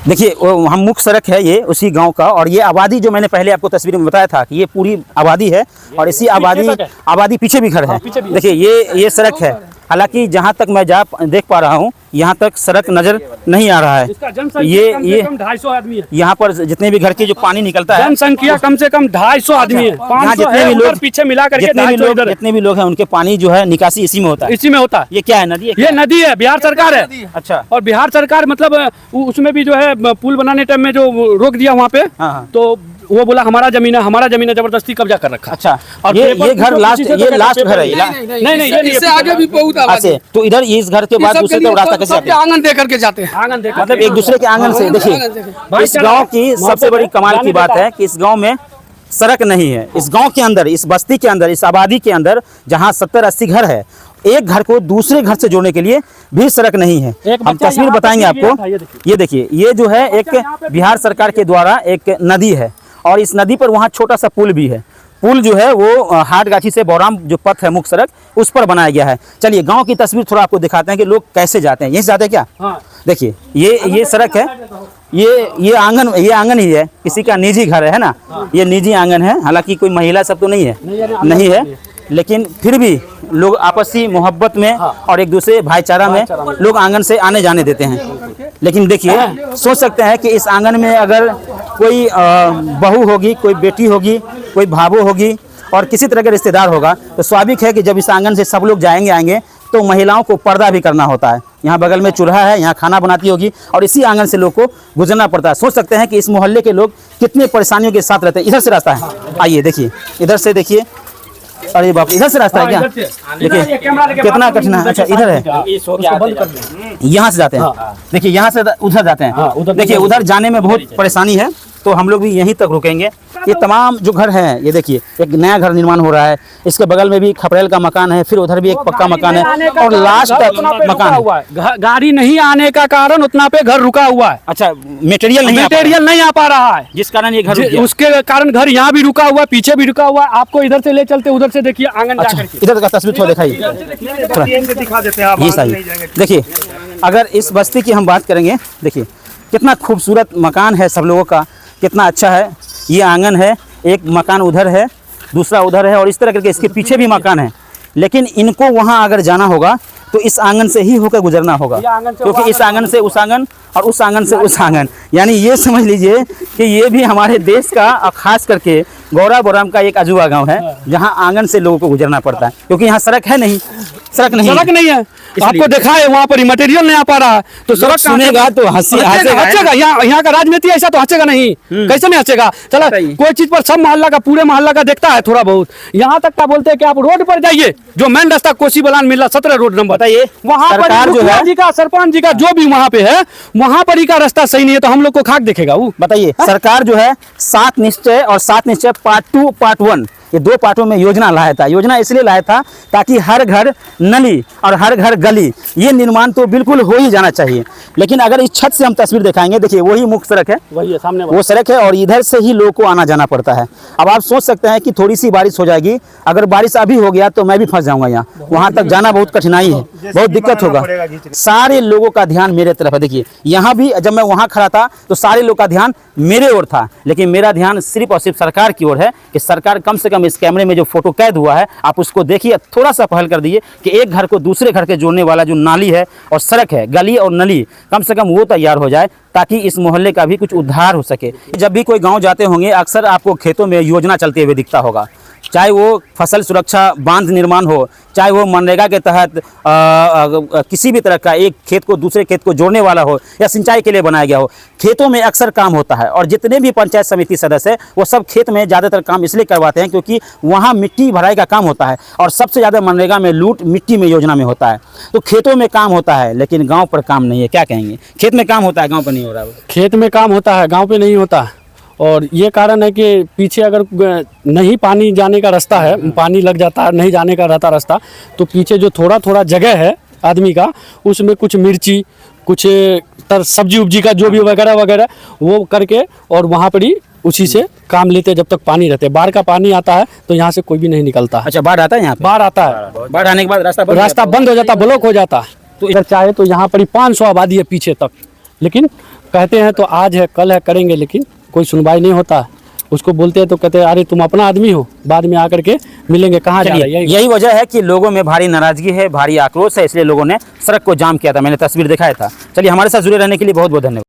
देखिए हम मुख्य सड़क है ये उसी गांव का, और ये आबादी जो मैंने पहले आपको तस्वीर में बताया था कि ये पूरी आबादी है, और इसी आबादी पीछे भी घर है। देखिए ये सड़क है, हालांकि जहां तक मैं देख पा रहा हूं यहाँ तक सड़क नजर नहीं आ रहा है। ये 250 आदमी है यहाँ पर जितने भी घर के जो पानी निकलता है, जनसंख्या कम से कम 250 आदमी है। यहाँ जितने भी लोग पीछे मिला करके जितने भी लोग हैं उनके पानी जो है निकासी इसी में होता है। इसी में होता है। ये क्या है, नदी है? ये नदी है, बिहार सरकार है। अच्छा। और बिहार सरकार मतलब उसमें भी जो है पुल बनाने टाइम में जो रोक दिया वहाँ पे, तो वो बोला हमारा जमीन है, जबरदस्ती कब्जा कर रखा। अच्छा। और ये घर लास्ट घर है? नहीं, इससे आगे भी बहुत आवाज है। तो इधर इस घर के बाद दूसरे तरफ रास्ता कैसे जाते हैं? आंगन दे करके जाते हैं, आंगन दे मतलब एक दूसरे के आंगन से। देखिए इस गांव की सबसे बड़ी कमाल की बात है कि इस गांव में सड़क नहीं है। इस गांव के अंदर, इस बस्ती के अंदर, इस आबादी के अंदर जहां 70-80 घर है, एक घर को दूसरे घर से जोड़ने के लिए भी सड़क नहीं है। हम तस्वीर बताएंगे आपको। ये देखिए, ये जो है एक बिहार सरकार के द्वारा एक नदी है, और इस नदी पर वहाँ छोटा सा पुल भी है। पुल जो है वो हाटगाछी से बौराम जो पथ है मुख्य सड़क, उस पर बनाया गया है। चलिए गांव की तस्वीर थोड़ा आपको दिखाते हैं कि लोग कैसे जाते हैं। यहीं से जाते हैं क्या? हाँ। देखिए ये सड़क है, ये आंगन ही है, किसी का निजी घर है ना। ये निजी आंगन है, हालांकि कोई महिला सब तो नहीं है, लेकिन फिर भी लोग आपसी मोहब्बत में और एक दूसरे भाईचारा में लोग आंगन से आने जाने देते हैं। लेकिन देखिए, सोच सकते हैं कि इस आंगन में अगर कोई बहू होगी, कोई बेटी होगी, कोई भाभो होगी और किसी तरह का रिश्तेदार होगा, तो स्वाभाविक है कि जब इस आंगन से सब लोग आएंगे तो महिलाओं को पर्दा भी करना होता है। यहाँ बगल में चूल्हा है, यहाँ खाना बनाती होगी, और इसी आंगन से लोग को गुजरना पड़ता है। सोच सकते हैं कि इस मोहल्ले के लोग कितने परेशानियों के साथ रहते हैं। इधर से रास्ता है, आइए देखिए, इधर से देखिए। अरे बाप, इधर से रास्ता है क्या? देखिए कितना कठिन है। अच्छा, इधर है, यहाँ से जाते हैं। देखिए यहाँ से उधर जाते हैं। देखिए उधर जाने में बहुत परेशानी है, तो हम लोग भी यहीं तक रुकेंगे। ये तमाम जो घर हैं, ये देखिए एक नया घर निर्माण हो रहा है, इसके बगल में भी खपरेल का मकान है, फिर उधर भी एक पक्का मकान है, और लास्ट तक मकान है। गाड़ी नहीं आने का कारण उतना पे घर रुका हुआ है। अच्छा, मटेरियल नहीं आ पा रहा है, जिस कारण ये घर, उसके कारण घर यहाँ भी रुका हुआ है, पीछे भी रुका हुआ है। आपको इधर से ले चलते, उधर से देखिए आंगन जाकर के। इधर का तस्वीर थोड़ा दिखाइए, ये सही। देखिए अगर इस बस्ती की हम बात करेंगे, देखिए कितना खूबसूरत मकान है सब लोगों का, कितना अच्छा है। ये आंगन है, एक मकान उधर है, दूसरा उधर है, और इस तरह करके इसके पीछे भी मकान है। लेकिन इनको वहाँ अगर जाना होगा तो इस आंगन से ही होकर गुजरना होगा, क्योंकि इस आंगन से उस आंगन और उस आंगन से उस आंगन, यानी ये समझ लीजिए कि ये भी हमारे देश का और खास करके गौरा बौराम का एक अजूबा गांव है, जहां आंगन से लोगों को गुजरना पड़ता है, क्योंकि यहाँ सड़क नहीं है। आपको देखा है वहाँ पर मटेरियल नहीं आ पा रहा है, तो सड़क सुनेगा तो हंसेगा। यहाँ का राजनीति ऐसा तो हंसेगा नहीं, कैसे नहीं हंसेगा? चला कोई चीज पर सब मोहल्ला का, पूरे मोहल्ला का देखता है थोड़ा बहुत। यहाँ तक का बोलते हैं कि आप रोड पर जाइए, जो मेन रास्ता कोसी बलान मिला 17 रोड नंबर, बताइए वहाँ पर मुखिया जी का, सरपंच जी का जो भी वहाँ पे है, वहाँ पर ही का रास्ता सही नहीं है, तो हम लोग को खाक देखेगा वो। बताइए सरकार जो है 7 निश्चय और 7 निश्चय पार्ट 2 पार्ट 1 ये 2 पार्टों में योजना लाया था। योजना इसलिए लाया था ताकि हर घर नली और हर घर गली, ये निर्माण तो बिल्कुल हो ही जाना चाहिए। लेकिन अगर इस छत से हम तस्वीर दिखाएंगे, देखिए वही मुख्य सड़क है, वही है सामने वो सड़क है, और इधर से ही लोगों को आना जाना पड़ता है। अब आप सोच सकते हैं कि थोड़ी सी बारिश हो जाएगी, अगर बारिश अभी हो गया तो मैं भी फंस जाऊंगा यहाँ, वहाँ तक जाना बहुत कठिनाई है, बहुत दिक्कत होगा। सारे लोगों का ध्यान मेरे तरफ है। देखिए यहाँ भी जब मैं वहाँ खड़ा था तो सारे लोग का ध्यान मेरे ओर था, लेकिन मेरा ध्यान सिर्फ और सिर्फ सरकार की ओर है कि सरकार कम से कम इस कैमरे में जो फोटो कैद हुआ है आप उसको देखिए, थोड़ा सा पहल कर दीजिए कि एक घर को दूसरे घर के जोड़ने वाला जो नाली है और सड़क है, गली और नली, कम से कम वो तैयार हो जाए, ताकि इस मोहल्ले का भी कुछ उद्धार हो सके। जब भी कोई गांव जाते होंगे, अक्सर आपको खेतों में योजना चलते हुए दिखता होगा, चाहे वो फसल सुरक्षा बांध निर्माण हो, चाहे वो मनरेगा के तहत किसी भी तरह का एक खेत को दूसरे खेत को जोड़ने वाला हो, या सिंचाई के लिए बनाया गया हो। खेतों में अक्सर काम होता है, और जितने भी पंचायत समिति सदस्य हैं वो सब खेत में ज़्यादातर काम इसलिए करवाते हैं क्योंकि वहाँ मिट्टी भराई का काम होता है, और सबसे ज़्यादा मनरेगा में लूट मिट्टी में योजना में होता है। तो खेतों में काम होता है, लेकिन गाँव पर काम नहीं है। क्या कहेंगे? खेत में काम होता है, गाँव पर नहीं हो रहा है। खेत में काम होता है, गाँव पर नहीं होता, और ये कारण है कि पीछे अगर नहीं पानी जाने का रास्ता है, पानी लग जाता है, नहीं जाने का रहता रास्ता, तो पीछे जो थोड़ा थोड़ा जगह है आदमी का, उसमें कुछ मिर्ची, कुछ सब्जी उब्जी का जो भी वगैरह वगैरह वो करके, और वहाँ पर ही उसी से काम लेते जब तक पानी रहते। बाढ़ का पानी आता है तो यहाँ से कोई भी नहीं निकलता है। अच्छा, बाढ़ आता है यहाँ? बाढ़ आता है, बाढ़ आने के बाद रास्ता बंद हो जाता, ब्लॉक हो जाता। तो इधर चाहे तो यहाँ पर ही 500 आबादी है पीछे तक, लेकिन कहते हैं तो आज है कल है करेंगे, लेकिन कोई सुनवाई नहीं होता। उसको बोलते हैं तो कहते हैं अरे तुम अपना आदमी हो, बाद में आकर के मिलेंगे, कहाँ जा रहे हैं। यही वजह है कि लोगों में भारी नाराजगी है, भारी आक्रोश है, इसलिए लोगों ने सड़क को जाम किया था। मैंने तस्वीर दिखाया था। चलिए, हमारे साथ जुड़े रहने के लिए बहुत बहुत धन्यवाद।